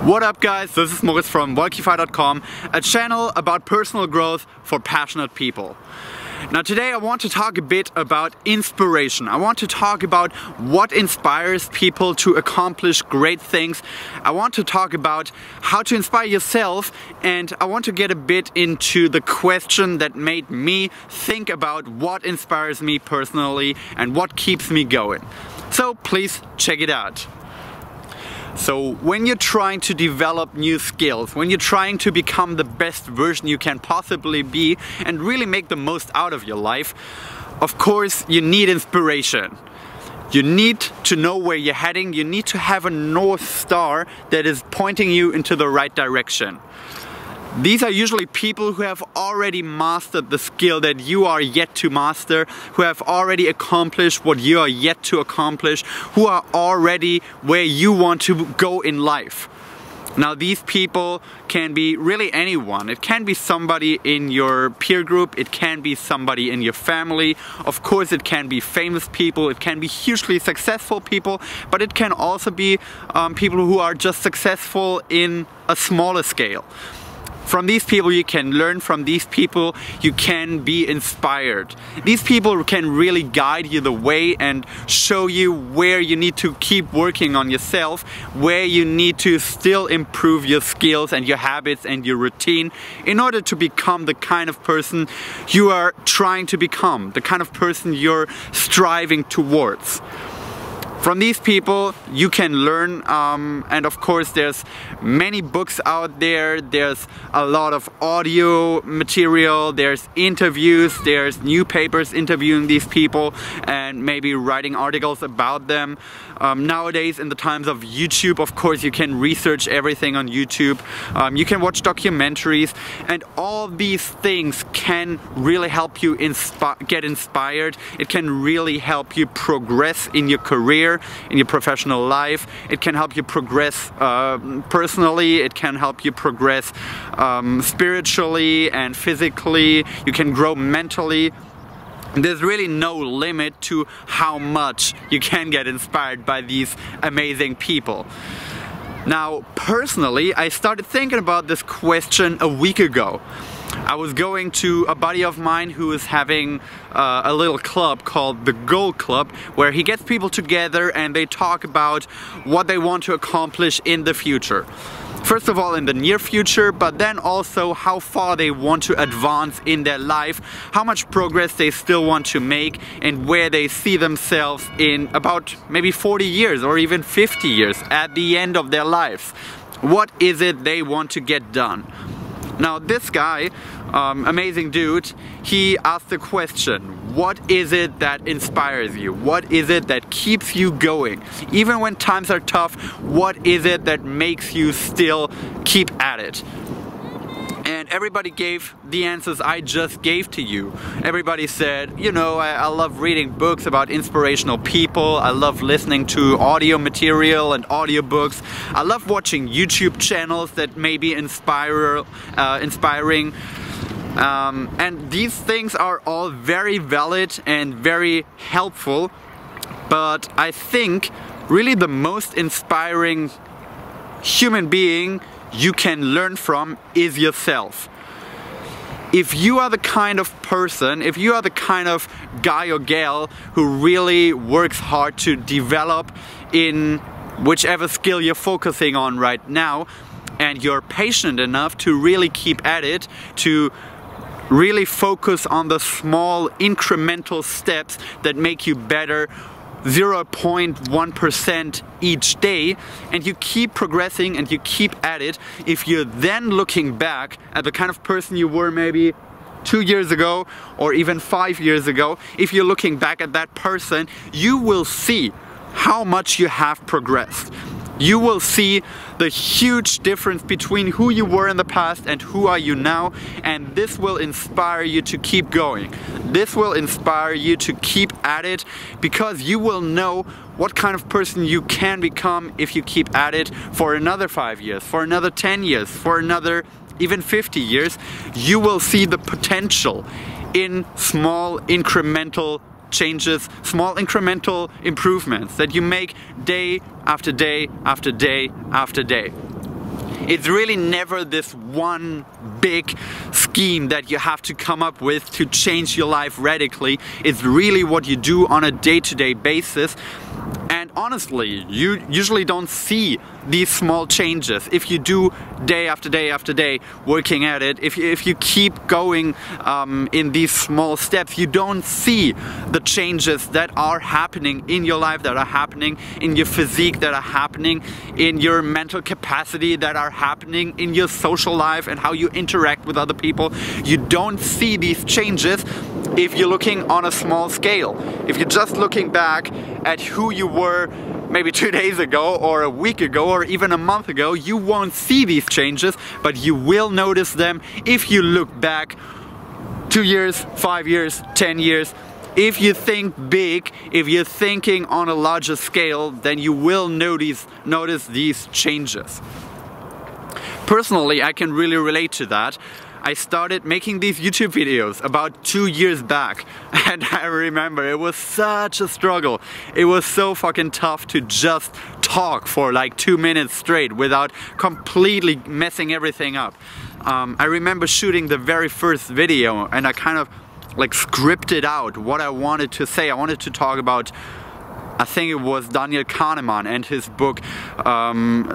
What up guys, this is Moritz from Wolkify.com, a channel about personal growth for passionate people. Now today I want to talk a bit about inspiration. I want to talk about what inspires people to accomplish great things. I want to talk about how to inspire yourself, and I want to get a bit into the question that made me think about what inspires me personally and what keeps me going. So please check it out. So when you're trying to develop new skills, when you're trying to become the best version you can possibly be and really make the most out of your life, of course you need inspiration. You need to know where you're heading, you need to have a North Star that is pointing you into the right direction. These are usually people who have already mastered the skill that you are yet to master, who have already accomplished what you are yet to accomplish, who are already where you want to go in life. Now these people can be really anyone. It can be somebody in your peer group, it can be somebody in your family, of course it can be famous people, it can be hugely successful people, but it can also be people who are just successful in a smaller scale. From these people you can learn, from these people you can be inspired. These people can really guide you the way and show you where you need to keep working on yourself, where you need to still improve your skills and your habits and your routine in order to become the kind of person you are trying to become, the kind of person you're striving towards. From these people you can learn, and of course there's many books out there, there's a lot of audio material, there's interviews, there's newspapers interviewing these people and maybe writing articles about them. Nowadays in the times of YouTube, of course you can research everything on YouTube, you can watch documentaries, and all these things can really help you get inspired. It can really help you progress in your career, in your professional life. It can help you progress personally, it can help you progress spiritually and physically. You can grow mentally. There's really no limit to how much you can get inspired by these amazing people. Now personally I started thinking about this question a week ago. I was going to a buddy of mine who is having a little club called the Goal Club, where he gets people together and they talk about what they want to accomplish in the future. First of all in the near future, but then also how far they want to advance in their life, how much progress they still want to make, and where they see themselves in about maybe 40 years or even 50 years at the end of their lives. What is it they want to get done? Now this guy, amazing dude, he asked the question, what is it that inspires you? What is it that keeps you going? Even when times are tough, what is it that makes you still keep at it? And everybody gave the answers I just gave to you. Everybody said, you know, I love reading books about inspirational people, I love listening to audio material and audiobooks, I love watching YouTube channels that may be inspiring. And these things are all very valid and very helpful, but I think really the most inspiring human being you can learn from is yourself. If you are the kind of person, if you are the kind of guy or gal who really works hard to develop in whichever skill you're focusing on right now, and you're patient enough to really keep at it, to really focus on the small incremental steps that make you better 0.1% each day, and you keep progressing and you keep at it, if you're then looking back at the kind of person you were maybe 2 years ago or even 5 years ago, if you're looking back at that person, you will see how much you have progressed. You will see the huge difference between who you were in the past and who are you now, and this will inspire you to keep going. This will inspire you to keep at it, because you will know what kind of person you can become if you keep at it for another 5 years, for another 10 years, for another even 50 years. You will see the potential in small incremental changes, small incremental improvements that you make day after day after day after day. It's really never this one big scheme that you have to come up with to change your life radically. It's really what you do on a day-to-day basis. And honestly, you usually don't see these small changes. If you do day after day after day working at it, if you keep going in these small steps, you don't see the changes that are happening in your life, that are happening in your physique, that are happening in your mental capacity, that are happening in your social life and how you interact with other people. You don't see these changes if you're looking on a small scale. If you're just looking back at who you were maybe 2 days ago or a week ago or even a month ago, you won't see these changes, but you will notice them if you look back 2 years, 5 years, 10 years. If you think big, if you're thinking on a larger scale, then you will notice these changes. Personally, I can really relate to that. I started making these YouTube videos about 2 years back, and I remember it was such a struggle. It was so fucking tough to just talk for like 2 minutes straight without completely messing everything up. I remember shooting the very first video and I kind of like scripted out what I wanted to say. I wanted to talk about, I think it was Daniel Kahneman and his book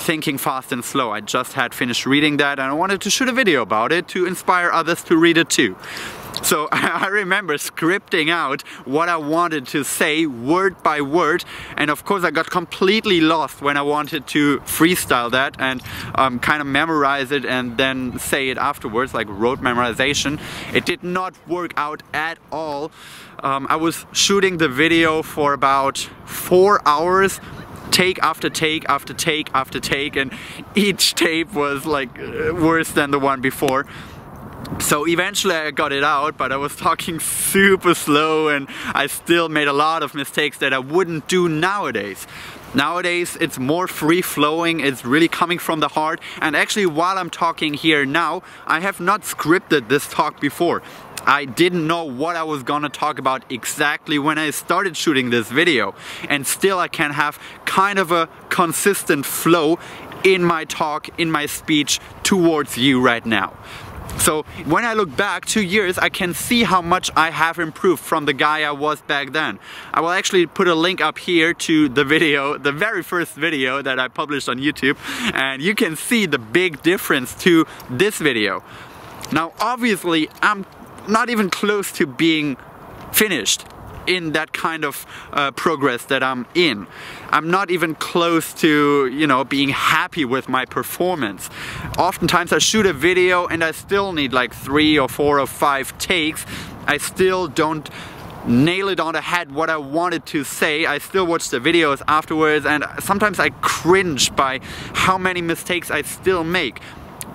Thinking Fast and Slow. I just had finished reading that and I wanted to shoot a video about it to inspire others to read it too. So I remember scripting out what I wanted to say word by word, and of course I got completely lost when I wanted to freestyle that and kind of memorize it and then say it afterwards, like rote memorization. It did not work out at all. I was shooting the video for about 4 hours, take after take after take after take, and each tape was like worse than the one before. So eventually I got it out, but I was talking super slow and I still made a lot of mistakes that I wouldn't do nowadays. Nowadays it's more free-flowing, it's really coming from the heart, and actually while I'm talking here now, I have not scripted this talk before. I didn't know what I was gonna talk about exactly when I started shooting this video, and still I can have kind of a consistent flow in my talk, in my speech towards you right now. So when I look back 2 years, I can see how much I have improved from the guy I was back then. I will actually put a link up here to the video, the very first video that I published on YouTube, and you can see the big difference to this video. Now obviously I'm not even close to being finished in that kind of progress that I'm in. I'm not even close to, you know, being happy with my performance. Oftentimes I shoot a video and I still need like 3 or 4 or 5 takes. I still don't nail it on the head what I wanted to say. I still watch the videos afterwards and sometimes I cringe by how many mistakes I still make.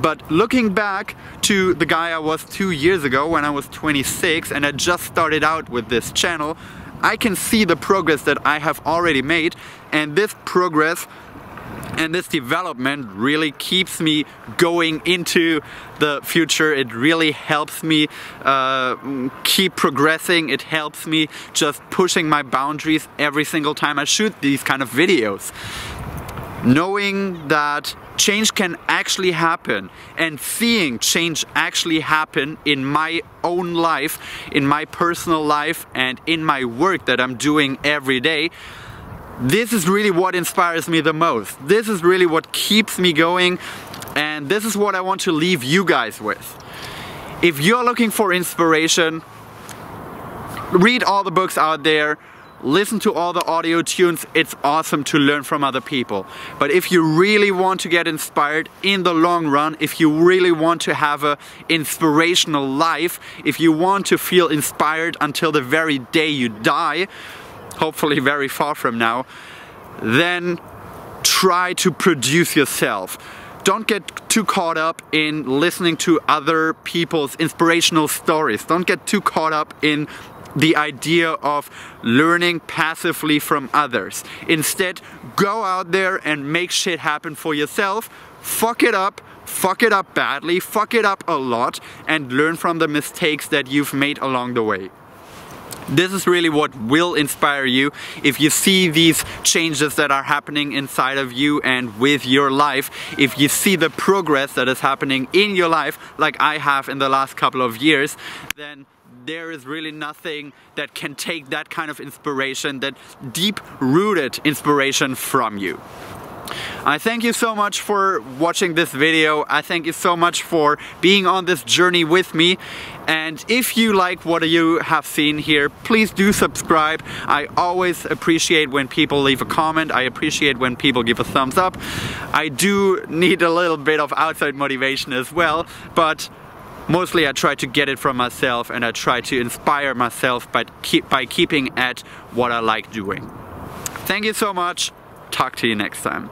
But looking back to the guy I was 2 years ago when I was 26 and I just started out with this channel, I can see the progress that I have already made, and this progress and this development really keeps me going into the future. It really helps me keep progressing. It helps me just pushing my boundaries every single time I shoot these kind of videos. Knowing that change can actually happen and seeing change actually happen in my own life, in my personal life and in my work that I'm doing every day, this is really what inspires me the most. This is really what keeps me going, and this is what I want to leave you guys with. If you're looking for inspiration, read all the books out there. Listen to all the audio tunes. It's awesome to learn from other people. But if you really want to get inspired in the long run, if you really want to have an inspirational life, if you want to feel inspired until the very day you die, hopefully very far from now, then try to produce yourself. Don't get too caught up in listening to other people's inspirational stories. Don't get too caught up in the idea of learning passively from others. Instead, go out there and make shit happen for yourself. Fuck it up badly, fuck it up a lot, and learn from the mistakes that you've made along the way. This is really what will inspire you. If you see these changes that are happening inside of you and with your life, if you see the progress that is happening in your life, like I have in the last couple of years, then there is really nothing that can take that kind of inspiration, that deep-rooted inspiration from you. I thank you so much for watching this video. I thank you so much for being on this journey with me. And if you like what you have seen here, please do subscribe. I always appreciate when people leave a comment. I appreciate when people give a thumbs up. I do need a little bit of outside motivation as well, but mostly I try to get it from myself, and I try to inspire myself by keeping at what I like doing. Thank you so much. Talk to you next time.